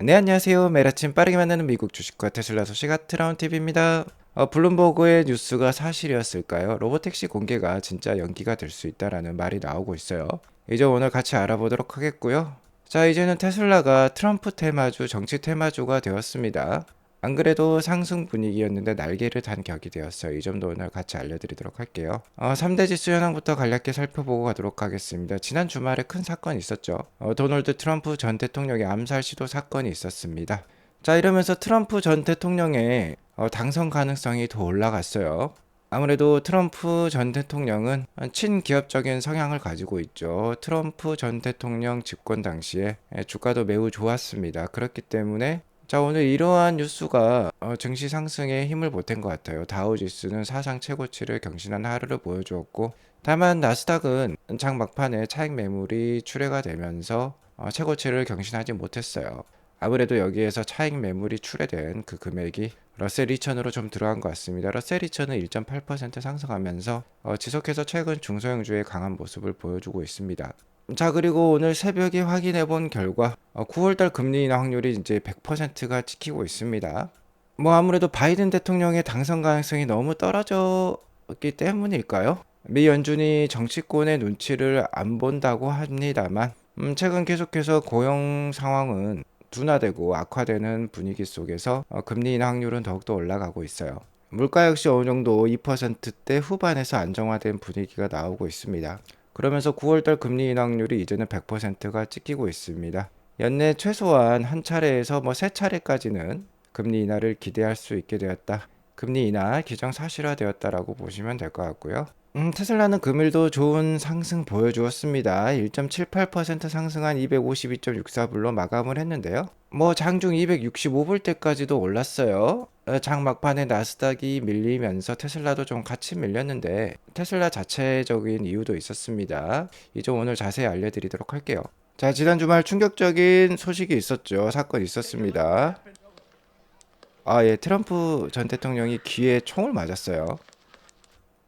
네, 안녕하세요. 매일 아침 빠르게 만나는 미국 주식과 테슬라 소식 아트라운 TV입니다. 블룸버그의 뉴스가 사실이었을까요? 로보택시 공개가 진짜 연기가 될 수 있다라는 말이 나오고 있어요. 이제 오늘 같이 알아보도록 하겠고요. 자, 이제는 테슬라가 트럼프 테마주, 정치 테마주가 되었습니다. 안 그래도 상승 분위기였는데 날개를 단 격이 되었어요. 이 점도 오늘 같이 알려드리도록 할게요. 3대 지수 현황부터 간략히 살펴보고 가도록 하겠습니다. 지난 주말에 큰 사건이 있었죠. 도널드 트럼프 전 대통령의 암살 시도 사건이 있었습니다. 자, 이러면서 트럼프 전 대통령의 당선 가능성이 더 올라갔어요. 아무래도 트럼프 전 대통령은 친기업적인 성향을 가지고 있죠. 트럼프 전 대통령 집권 당시에 주가도 매우 좋았습니다. 그렇기 때문에 자, 오늘 이러한 뉴스가 증시 상승에 힘을 보탠 것 같아요. 다우지수는 사상 최고치를 경신한 하루를 보여주었고, 다만 나스닥은 장 막판에 차익 매물이 출회가 되면서 최고치를 경신하지 못했어요. 아무래도 여기에서 차익 매물이 출회된 그 금액이 러셀 2000으로 좀 들어간 것 같습니다. 러셀 2000은 1.8% 상승하면서 지속해서 최근 중소형주의 강한 모습을 보여주고 있습니다. 자, 그리고 오늘 새벽에 확인해 본 결과 9월달 금리 인하 확률이 이제 100%가 찍히고 있습니다. 뭐 아무래도 바이든 대통령의 당선 가능성이 너무 떨어졌기 때문일까요? 미 연준이 정치권의 눈치를 안 본다고 합니다만 최근 계속해서 고용 상황은 둔화되고 악화되는 분위기 속에서 금리 인하 확률은 더욱더 올라가고 있어요. 물가 역시 어느 정도 2%대 후반에서 안정화된 분위기가 나오고 있습니다. 그러면서 9월달 금리 인하 확률이 이제는 100%가 찍히고 있습니다. 연내 최소한 한 차례에서 뭐 세 차례까지는 금리 인하를 기대할 수 있게 되었다. 금리 인하 기정 사실화되었다라고 보시면 될 것 같고요. 테슬라는 금일도 좋은 상승 보여주었습니다. 1.78% 상승한 252.64불로 마감을 했는데요. 뭐 장중 265불 때까지도 올랐어요. 장 막판에 나스닥이 밀리면서 테슬라도 좀 같이 밀렸는데 테슬라 자체적인 이유도 있었습니다. 이 점 오늘 자세히 알려드리도록 할게요. 자, 지난 주말 충격적인 소식이 있었죠. 사건이 있었습니다. 예, 트럼프 전 대통령이 귀에 총을 맞았어요.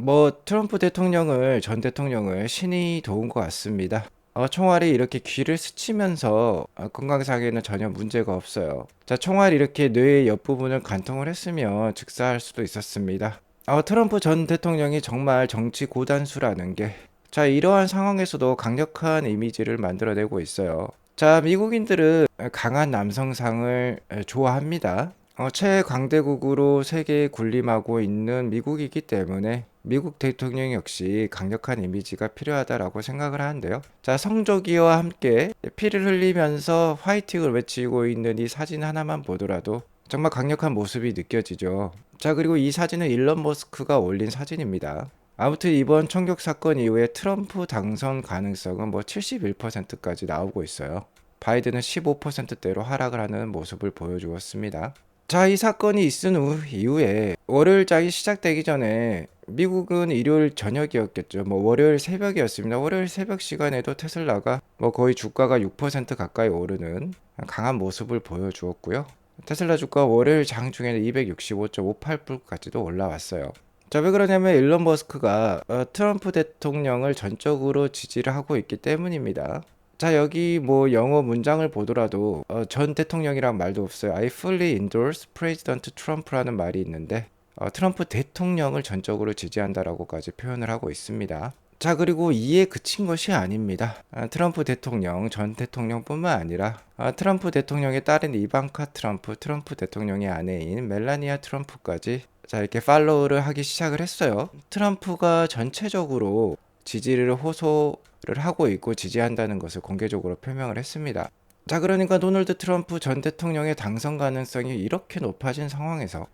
뭐 트럼프 대통령을 전 대통령을 신이 도운 것 같습니다. 총알이 이렇게 귀를 스치면서 건강상에는 전혀 문제가 없어요. 자, 총알이 이렇게 뇌의 옆부분을 관통을 했으면 즉사할 수도 있었습니다. 트럼프 전 대통령이 정말 정치 고단수라는 게, 자, 이러한 상황에서도 강력한 이미지를 만들어내고 있어요. 자, 미국인들은 강한 남성상을 좋아합니다. 최강대국으로 세계에 군림하고 있는 미국이기 때문에 미국 대통령 역시 강력한 이미지가 필요하다라고 생각을 하는데요. 자, 성조기와 함께 피를 흘리면서 화이팅을 외치고 있는 이 사진 하나만 보더라도 정말 강력한 모습이 느껴지죠. 자, 그리고 이 사진은 일론 머스크가 올린 사진입니다. 아무튼 이번 총격 사건 이후에 트럼프 당선 가능성은 뭐 71%까지 나오고 있어요. 바이든은 15%대로 하락을 하는 모습을 보여주었습니다. 자, 이 사건이 있은 이후에 월요일장이 시작되기 전에 미국은 일요일 저녁이었겠죠. 뭐 월요일 새벽이었습니다. 월요일 새벽 시간에도 테슬라가 뭐 거의 주가가 6% 가까이 오르는 강한 모습을 보여주었고요. 테슬라 주가 월요일 장중에는 265.58불까지도 올라왔어요. 자, 왜 그러냐면 일론 머스크가 트럼프 대통령을 전적으로 지지를 하고 있기 때문입니다. 자, 여기 뭐 영어 문장을 보더라도 전 대통령이란 말도 없어요. I fully endorse President Trump라는 말이 있는데 트럼프 대통령을 전적으로 지지한다라고까지 표현을 하고 있습니다. 자, 그리고 이에 그친 것이 아닙니다. 트럼프 대통령, 전 대통령뿐만 아니라 트럼프 대통령의 딸인 이방카 트럼프, 트럼프 대통령의 아내인 멜라니아 트럼프까지 자, 이렇게 팔로우를 하기 시작을 했어요. 트럼프가 전체적으로 지지를 호소를 하고 있고 지지한다는 것을 공개적으로 표명을 했습니다. 자, 그러니까 도널드 트럼프 전 대통령의 당선 가능성이 이렇게 높아진 상황에서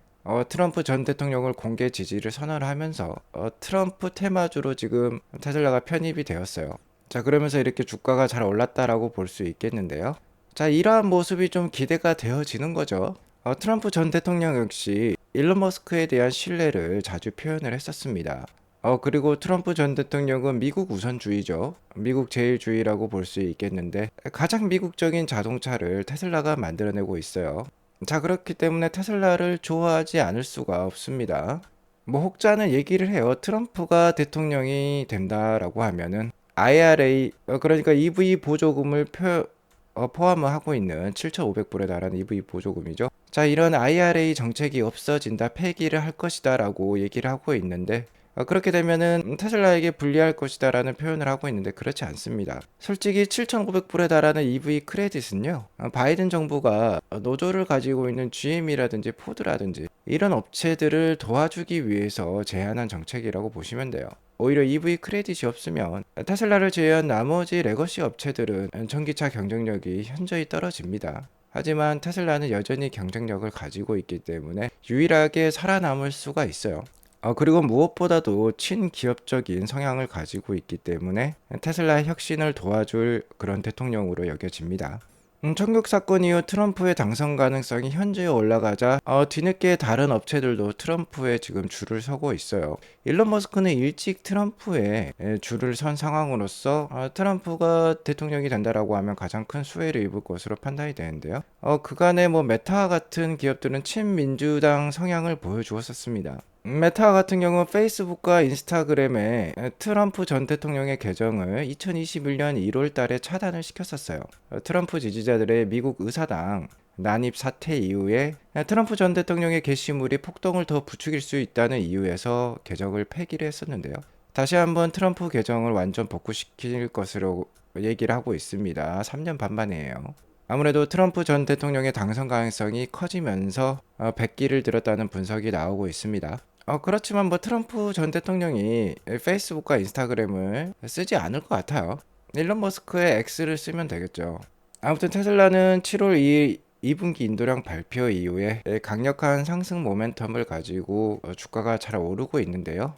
트럼프 전 대통령을 공개 지지를 선언하면서 트럼프 테마주로 지금 테슬라가 편입이 되었어요. 자, 그러면서 이렇게 주가가 잘 올랐다라고 볼 수 있겠는데요. 자, 이러한 모습이 좀 기대가 되어지는 거죠. 트럼프 전 대통령 역시 일론 머스크에 대한 신뢰를 자주 표현을 했었습니다. 그리고 트럼프 전 대통령은 미국 우선주의죠. 미국 제일주의라고 볼 수 있겠는데 가장 미국적인 자동차를 테슬라가 만들어내고 있어요. 자, 그렇기 때문에 테슬라를 좋아하지 않을 수가 없습니다. 뭐 혹자는 얘기를 해요. 트럼프가 대통령이 된다라고 하면은 IRA, 그러니까 EV 보조금을 포함을 하고 있는 7,500불에 달하는 EV 보조금이죠. 자, 이런 IRA 정책이 없어진다, 폐기를 할 것이다 라고 얘기를 하고 있는데, 그렇게 되면은 테슬라에게 불리할 것이다 라는 표현을 하고 있는데 그렇지 않습니다. 솔직히 7,500불에 달하는 EV 크레딧은요, 바이든 정부가 노조를 가지고 있는 GM이라든지 포드라든지 이런 업체들을 도와주기 위해서 제안한 정책이라고 보시면 돼요. 오히려 EV 크레딧이 없으면 테슬라를 제외한 나머지 레거시 업체들은 전기차 경쟁력이 현저히 떨어집니다. 하지만 테슬라는 여전히 경쟁력을 가지고 있기 때문에 유일하게 살아남을 수가 있어요. 그리고 무엇보다도 친기업적인 성향을 가지고 있기 때문에 테슬라의 혁신을 도와줄 그런 대통령으로 여겨집니다. 청약 사건 이후 트럼프의 당선 가능성이 현저히 올라가자 뒤늦게 다른 업체들도 트럼프에 지금 줄을 서고 있어요. 일론 머스크는 일찍 트럼프에 줄을 선 상황으로서 트럼프가 대통령이 된다라고 하면 가장 큰 수혜를 입을 것으로 판단이 되는데요. 그간에 뭐 메타와 같은 기업들은 친민주당 성향을 보여주었었습니다. 메타 같은 경우는 페이스북과 인스타그램에 트럼프 전 대통령의 계정을 2021년 1월 달에 차단을 시켰었어요. 트럼프 지지자들의 미국 의사당 난입 사태 이후에 트럼프 전 대통령의 게시물이 폭동을 더 부추길 수 있다는 이유에서 계정을 폐기를 했었는데요. 다시 한번 트럼프 계정을 완전 복구시킬 것으로 얘기를 하고 있습니다. 3년 반 만이에요. 아무래도 트럼프 전 대통령의 당선 가능성이 커지면서 백기를 들었다는 분석이 나오고 있습니다. 그렇지만 뭐 트럼프 전 대통령이 페이스북과 인스타그램을 쓰지 않을 것 같아요. 일론 머스크의 X를 쓰면 되겠죠. 아무튼 테슬라는 7월 2일 2분기 인도량 발표 이후에 강력한 상승 모멘텀을 가지고 주가가 잘 오르고 있는데요.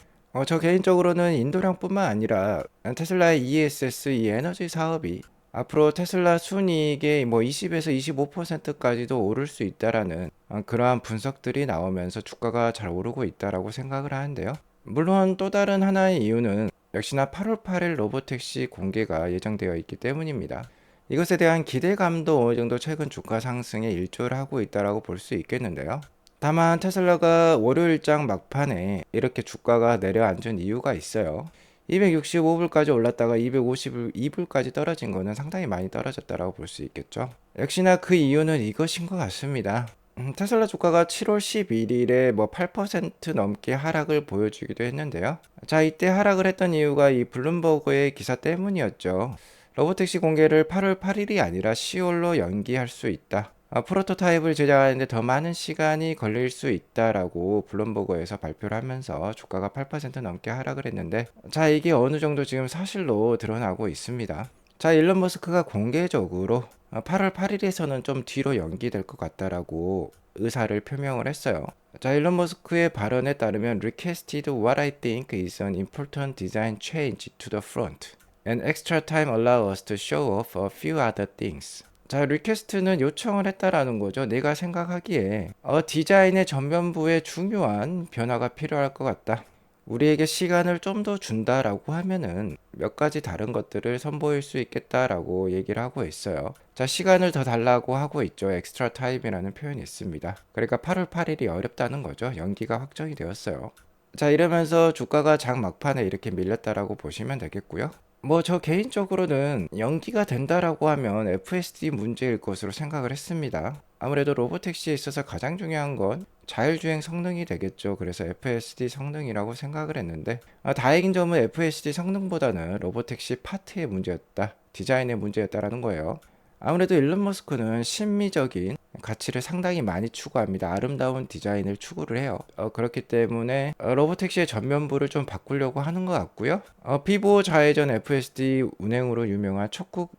저 개인적으로는 인도량뿐만 아니라 테슬라의 ESS, 이 에너지 사업이 앞으로 테슬라 순이익의 뭐 20에서 25%까지도 오를 수 있다라는 그러한 분석들이 나오면서 주가가 잘 오르고 있다라고 생각을 하는데요. 물론 또 다른 하나의 이유는 역시나 8월 8일 로보택시 공개가 예정되어 있기 때문입니다. 이것에 대한 기대감도 어느 정도 최근 주가 상승에 일조를 하고 있다라고 볼 수 있겠는데요. 다만 테슬라가 월요일장 막판에 이렇게 주가가 내려앉은 이유가 있어요. 265불까지 올랐다가 252불까지 떨어진 거는 상당히 많이 떨어졌다라고 볼 수 있겠죠. 역시나 그 이유는 이것인 것 같습니다. 테슬라 주가가 7월 11일에 뭐 8% 넘게 하락을 보여주기도 했는데요. 자, 이때 하락을 했던 이유가 이 블룸버그의 기사 때문이었죠. 로보택시 공개를 8월 8일이 아니라 10월로 연기할 수 있다. 프로토타입을 제작하는데 더 많은 시간이 걸릴 수 있다라고 블룸버그에서 발표를 하면서 주가가 8% 넘게 하락을 했는데, 자, 이게 어느 정도 지금 사실로 드러나고 있습니다. 자, 일론 머스크가 공개적으로 8월 8일에서는 좀 뒤로 연기될 것 같다라고 의사를 표명을 했어요. 자, 일론 머스크의 발언에 따르면 requested what I think is an important design change to the front and extra time allow us to show off a few other things. 자, 리퀘스트는 요청을 했다라는 거죠. 내가 생각하기에 디자인의 전면부에 중요한 변화가 필요할 것 같다. 우리에게 시간을 좀 더 준다라고 하면은 몇 가지 다른 것들을 선보일 수 있겠다라고 얘기를 하고 있어요. 자, 시간을 더 달라고 하고 있죠. 엑스트라 타임이라는 표현이 있습니다. 그러니까 8월 8일이 어렵다는 거죠. 연기가 확정이 되었어요. 자, 이러면서 주가가 장 막판에 이렇게 밀렸다라고 보시면 되겠고요. 뭐 저 개인적으로는 연기가 된다라고 하면 FSD 문제일 것으로 생각을 했습니다. 아무래도 로보택시에 있어서 가장 중요한 건 자율주행 성능이 되겠죠. 그래서 FSD 성능이라고 생각을 했는데, 다행인 점은 FSD 성능보다는 로보택시 파트의 문제였다, 디자인의 문제였다라는 거예요. 아무래도 일론 머스크는 심미적인 가치를 상당히 많이 추구합니다. 아름다운 디자인을 추구를 해요. 그렇기 때문에 로보택시의 전면부를 좀 바꾸려고 하는 것 같고요. 비보 좌회전 FSD 운행으로 유명한 척국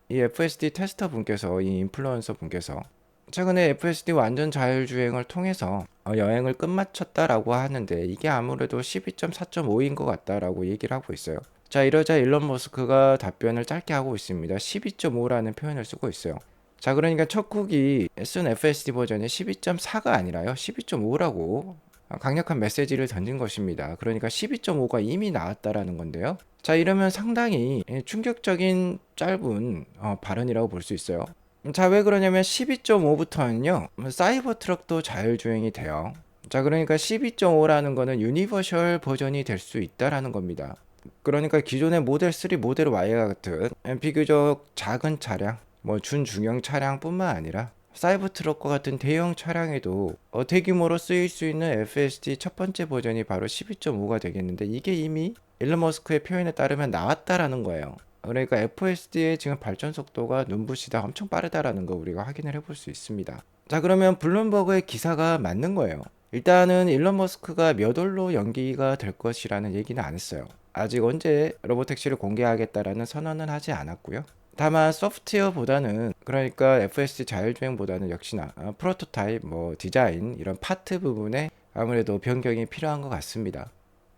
이 FSD 테스터 분께서, 이 인플루언서 분께서 최근에 FSD 완전 자율주행을 통해서 여행을 끝마쳤다라고 하는데, 이게 아무래도 12.4.5인 것 같다라고 얘기를 하고 있어요. 자, 이러자 일론 머스크가 답변을 짧게 하고 있습니다. 12.5라는 표현을 쓰고 있어요. 자, 그러니까 척국이 쓴 FSD 버전이 12.4가 아니라요, 12.5라고 강력한 메시지를 던진 것입니다. 그러니까 12.5가 이미 나왔다라는 건데요. 자, 이러면 상당히 충격적인 짧은 발언이라고 볼 수 있어요. 자, 왜 그러냐면 12.5부터는요 사이버 트럭도 자율주행이 돼요. 자, 그러니까 12.5라는 거는 유니버셜 버전이 될 수 있다라는 겁니다. 그러니까 기존의 모델 3, 모델 Y와 같은 비교적 작은 차량, 뭐 준중형 차량뿐만 아니라 사이버트럭과 같은 대형 차량에도 대규모로 쓰일 수 있는 FSD 첫 번째 버전이 바로 12.5가 되겠는데, 이게 이미 일론 머스크의 표현에 따르면 나왔다라는 거예요. 그러니까 FSD의 지금 발전 속도가 눈부시다, 엄청 빠르다라는 거 우리가 확인을 해볼 수 있습니다. 자, 그러면 블룸버그의 기사가 맞는 거예요. 일단은 일론 머스크가 몇 월로 연기가 될 것이라는 얘기는 안 했어요. 아직 언제 로보택시를 공개하겠다라는 선언은 하지 않았고요. 다만 소프트웨어보다는, 그러니까 FSD 자율주행보다는 역시나 프로토타입, 뭐 디자인, 이런 파트 부분에 아무래도 변경이 필요한 것 같습니다.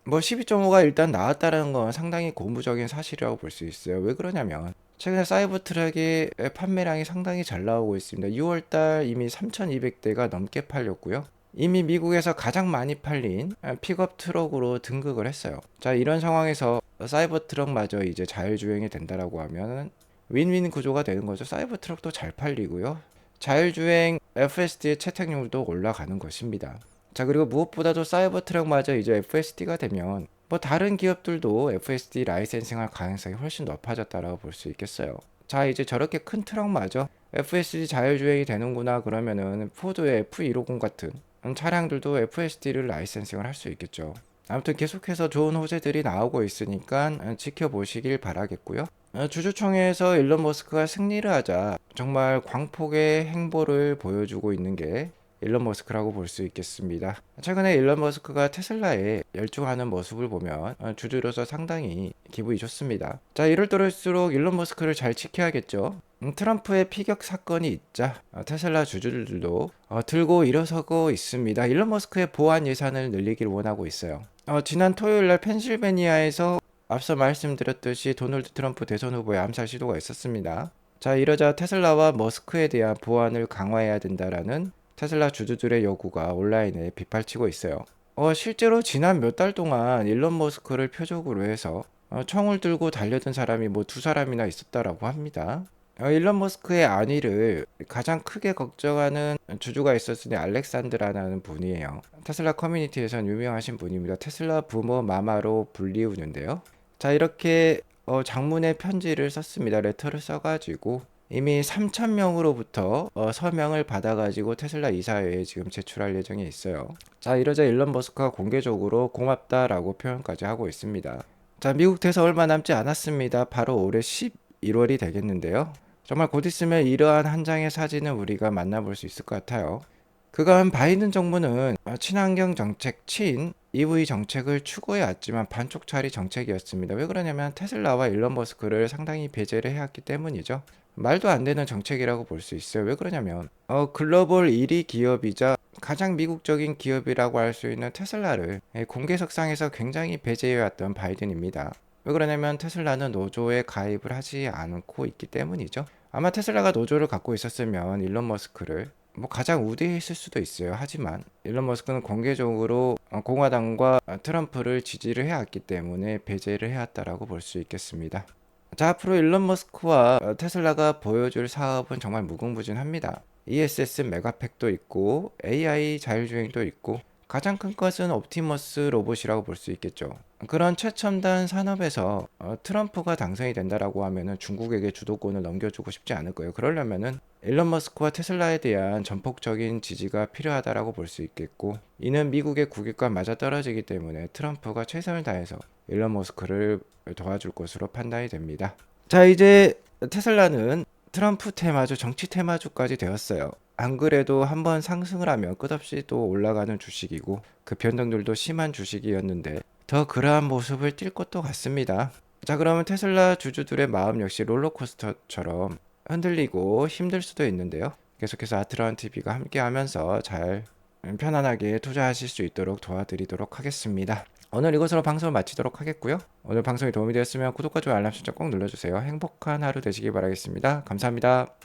뭐 12.5가 일단 나왔다는 건 상당히 고무적인 사실이라고 볼 수 있어요. 왜 그러냐면 최근에 사이버트럭의 판매량이 상당히 잘 나오고 있습니다. 6월달 이미 3,200대가 넘게 팔렸고요. 이미 미국에서 가장 많이 팔린 픽업 트럭으로 등극을 했어요. 자, 이런 상황에서 사이버트럭마저 이제 자율주행이 된다라고 하면 윈윈 구조가 되는 거죠. 사이버트럭도 잘 팔리고요. 자율주행 FSD의 채택률도 올라가는 것입니다. 자, 그리고 무엇보다도 사이버트럭마저 이제 FSD가 되면 뭐 다른 기업들도 FSD 라이센싱할 가능성이 훨씬 높아졌다라고 볼 수 있겠어요. 자, 이제 저렇게 큰 트럭마저 FSD 자율주행이 되는구나 그러면은 포드의 F150 같은 차량들도 FSD를 라이센싱을 할 수 있겠죠. 아무튼 계속해서 좋은 호재들이 나오고 있으니까 지켜보시길 바라겠고요. 주주총회에서 일론 머스크가 승리를 하자 정말 광폭의 행보를 보여주고 있는 게 일론 머스크라고 볼 수 있겠습니다. 최근에 일론 머스크가 테슬라에 열중하는 모습을 보면 주주로서 상당히 기분이 좋습니다. 자, 이럴 때일수록 일론 머스크를 잘 지켜야겠죠. 트럼프의 피격 사건이 있자 테슬라 주주들도 들고 일어서고 있습니다. 일론 머스크의 보안 예산을 늘리길 원하고 있어요. 지난 토요일날 펜실베니아에서 앞서 말씀드렸듯이 도널드 트럼프 대선 후보의 암살 시도가 있었습니다. 자, 이러자 테슬라와 머스크에 대한 보안을 강화해야 된다라는 테슬라 주주들의 요구가 온라인에 빗발치고 있어요. 실제로 지난 몇 달 동안 일론 머스크를 표적으로 해서 총을 들고 달려든 사람이 뭐 2사람이나 있었다라고 합니다. 일론 머스크의 안위를 가장 크게 걱정하는 주주가 있었으니 알렉산드라는 분이에요. 테슬라 커뮤니티에선 유명하신 분입니다. 테슬라 부모 마마로 불리우는데요. 자, 이렇게 장문의 편지를 썼습니다. 레터를 써가지고 이미 3,000명으로부터 서명을 받아가지고 테슬라 이사회에 지금 제출할 예정에 있어요. 자, 이러자 일론 머스크가 공개적으로 고맙다라고 표현까지 하고 있습니다. 자, 미국 대선 얼마 남지 않았습니다. 바로 올해 11월이 되겠는데요. 정말 곧 있으면 이러한 한 장의 사진을 우리가 만나볼 수 있을 것 같아요. 그간 바이든 정부는 친환경 정책, EV 정책을 추구해왔지만 반쪽짜리 정책이었습니다. 왜 그러냐면 테슬라와 일론 머스크를 상당히 배제를 해왔기 때문이죠. 말도 안 되는 정책이라고 볼 수 있어요. 왜 그러냐면 글로벌 1위 기업이자 가장 미국적인 기업이라고 할 수 있는 테슬라를 공개석상에서 굉장히 배제해왔던 바이든입니다. 왜 그러냐면 테슬라는 노조에 가입을 하지 않고 있기 때문이죠. 아마 테슬라가 노조를 갖고 있었으면 일론 머스크를 뭐 가장 우대했을 수도 있어요. 하지만 일론 머스크는 공개적으로 공화당과 트럼프를 지지를 해왔기 때문에 배제를 해왔다라고 볼 수 있겠습니다. 자, 앞으로 일론 머스크와 테슬라가 보여줄 사업은 정말 무궁무진합니다. ESS 메가팩도 있고 AI 자율주행도 있고 가장 큰 것은 옵티머스 로봇이라고 볼 수 있겠죠. 그런 최첨단 산업에서 트럼프가 당선이 된다라고 하면은 중국에게 주도권을 넘겨주고 싶지 않을 거예요. 그러려면은 일론 머스크와 테슬라에 대한 전폭적인 지지가 필요하다라고 볼 수 있겠고, 이는 미국의 국익과 맞아떨어지기 때문에 트럼프가 최선을 다해서 일론 머스크를 도와줄 것으로 판단이 됩니다. 자, 이제 테슬라는 트럼프 테마주, 정치 테마주까지 되었어요. 안 그래도 한번 상승을 하면 끝없이 또 올라가는 주식이고 그 변동들도 심한 주식이었는데 더 그러한 모습을 띌 것도 같습니다. 자, 그러면 테슬라 주주들의 마음 역시 롤러코스터처럼 흔들리고 힘들 수도 있는데요. 계속해서 아트라운 TV가 함께 하면서 잘 편안하게 투자하실 수 있도록 도와드리도록 하겠습니다. 오늘 이것으로 방송을 마치도록 하겠고요. 오늘 방송이 도움이 되었으면 구독과 좋아요 알람 설정 꼭 눌러주세요. 행복한 하루 되시길 바라겠습니다. 감사합니다.